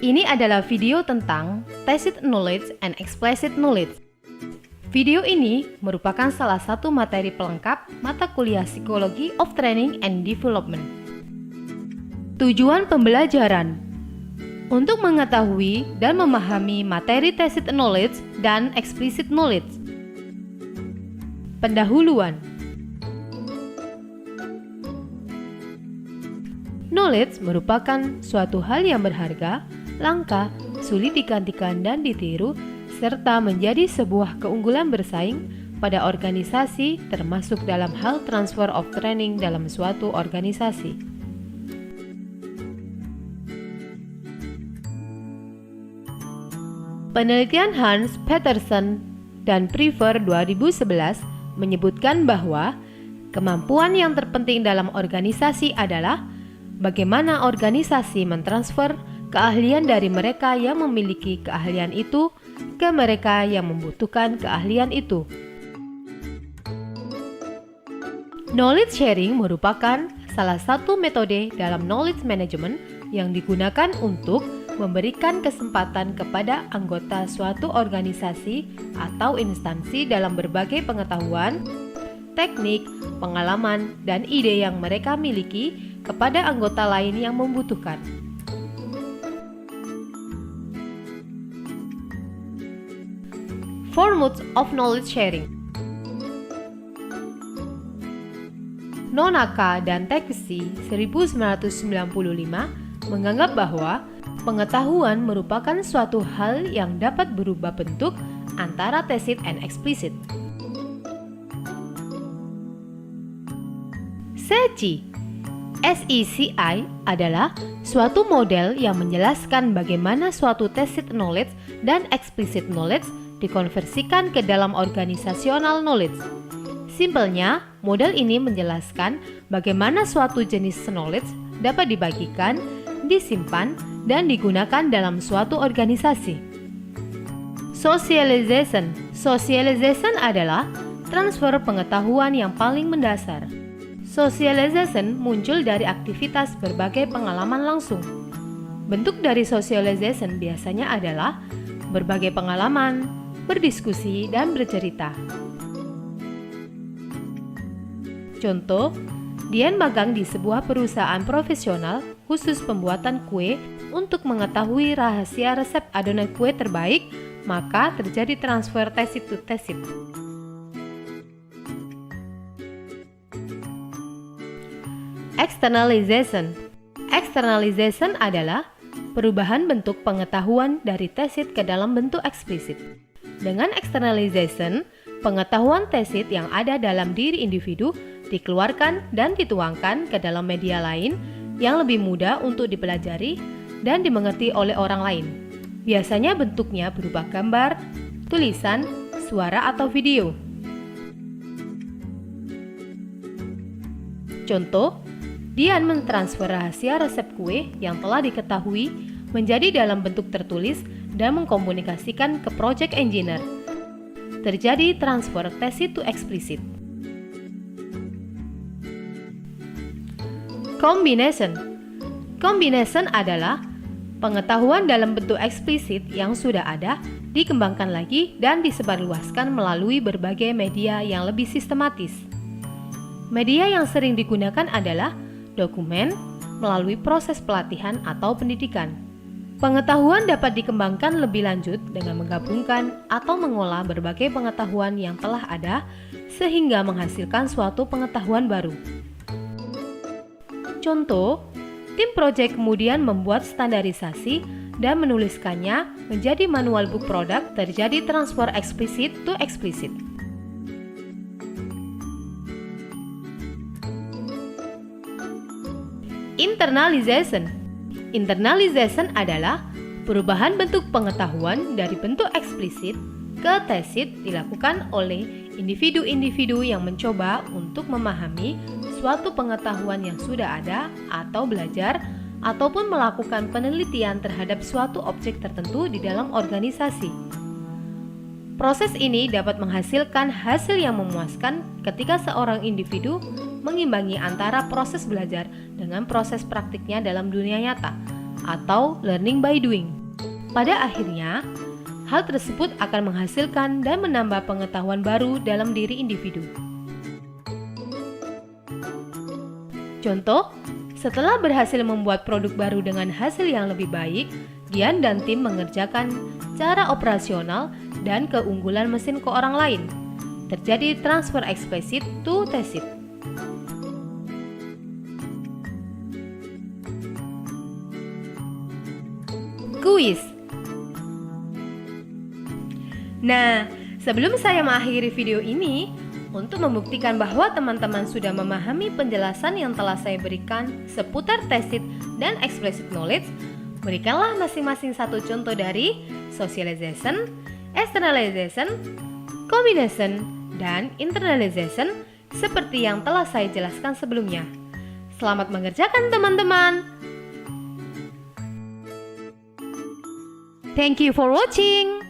Ini adalah video tentang Tacit Knowledge and Explicit Knowledge. Video ini merupakan salah satu materi pelengkap mata kuliah Psikologi of Training and Development. Tujuan pembelajaran untuk mengetahui dan memahami materi Tacit Knowledge dan Explicit Knowledge. Pendahuluan. Knowledge merupakan suatu hal yang berharga, langka, sulit digantikan dan ditiru, serta menjadi sebuah keunggulan bersaing pada organisasi termasuk dalam hal transfer of training dalam suatu organisasi. Penelitian Hans Petersen dan Prever 2011 menyebutkan bahwa kemampuan yang terpenting dalam organisasi adalah bagaimana organisasi mentransfer keahlian dari mereka yang memiliki keahlian itu ke mereka yang membutuhkan keahlian itu. Knowledge sharing merupakan salah satu metode dalam knowledge management yang digunakan untuk memberikan kesempatan kepada anggota suatu organisasi atau instansi dalam berbagai pengetahuan, teknik, pengalaman, dan ide yang mereka miliki kepada anggota lain yang membutuhkan. Four modes of knowledge sharing. Nonaka dan Takeuchi 1995 menganggap bahwa pengetahuan merupakan suatu hal yang dapat berubah bentuk antara tacit and explicit. SECI adalah suatu model yang menjelaskan bagaimana suatu tacit knowledge dan explicit knowledge dikonversikan ke dalam organisasional knowledge. Simpelnya, model ini menjelaskan bagaimana suatu jenis knowledge dapat dibagikan, disimpan, dan digunakan dalam suatu organisasi. Socialization adalah transfer pengetahuan yang paling mendasar. Socialization muncul dari aktivitas berbagai pengalaman langsung. Bentuk dari socialization biasanya adalah berbagai pengalaman, berdiskusi, dan bercerita. Contoh, Dian magang di sebuah perusahaan profesional khusus pembuatan kue untuk mengetahui rahasia resep adonan kue terbaik, maka terjadi transfer tacit to tacit. Externalization adalah perubahan bentuk pengetahuan dari tacit ke dalam bentuk eksplisit. Dengan externalization, pengetahuan tacit yang ada dalam diri individu dikeluarkan dan dituangkan ke dalam media lain yang lebih mudah untuk dipelajari dan dimengerti oleh orang lain. Biasanya bentuknya berupa gambar, tulisan, suara, atau video. Contoh, Dian mentransfer rahasia resep kue yang telah diketahui menjadi dalam bentuk tertulis dan mengkomunikasikan ke project engineer. Terjadi transfer tacit to explicit. Combination adalah pengetahuan dalam bentuk eksplisit yang sudah ada, dikembangkan lagi dan disebarluaskan melalui berbagai media yang lebih sistematis. Media yang sering digunakan adalah dokumen melalui proses pelatihan atau pendidikan. Pengetahuan dapat dikembangkan lebih lanjut dengan menggabungkan atau mengolah berbagai pengetahuan yang telah ada sehingga menghasilkan suatu pengetahuan baru. Contoh, tim proyek kemudian membuat standarisasi dan menuliskannya menjadi manual book product, terjadi transfer explicit to explicit. Internalization adalah perubahan bentuk pengetahuan dari bentuk eksplisit ke tacit dilakukan oleh individu-individu yang mencoba untuk memahami suatu pengetahuan yang sudah ada atau belajar ataupun melakukan penelitian terhadap suatu objek tertentu di dalam organisasi. Proses ini dapat menghasilkan hasil yang memuaskan ketika seorang individu mengimbangi antara proses belajar dengan proses praktiknya dalam dunia nyata. atau learning by doing. Pada akhirnya, hal tersebut akan menghasilkan dan menambah pengetahuan baru dalam diri individu. Contoh, setelah berhasil membuat produk baru dengan hasil yang lebih baik, Dian dan tim mengerjakan cara operasional dan keunggulan mesin ke orang lain. Terjadi transfer explicit to tacit. Kuis. Nah, sebelum saya mengakhiri video ini, untuk membuktikan bahwa teman-teman sudah memahami penjelasan yang telah saya berikan seputar tacit dan explicit knowledge, berikanlah masing-masing satu contoh dari socialization, externalization, combination, dan internalization seperti yang telah saya jelaskan sebelumnya. Selamat mengerjakan teman-teman! Thank you for watching!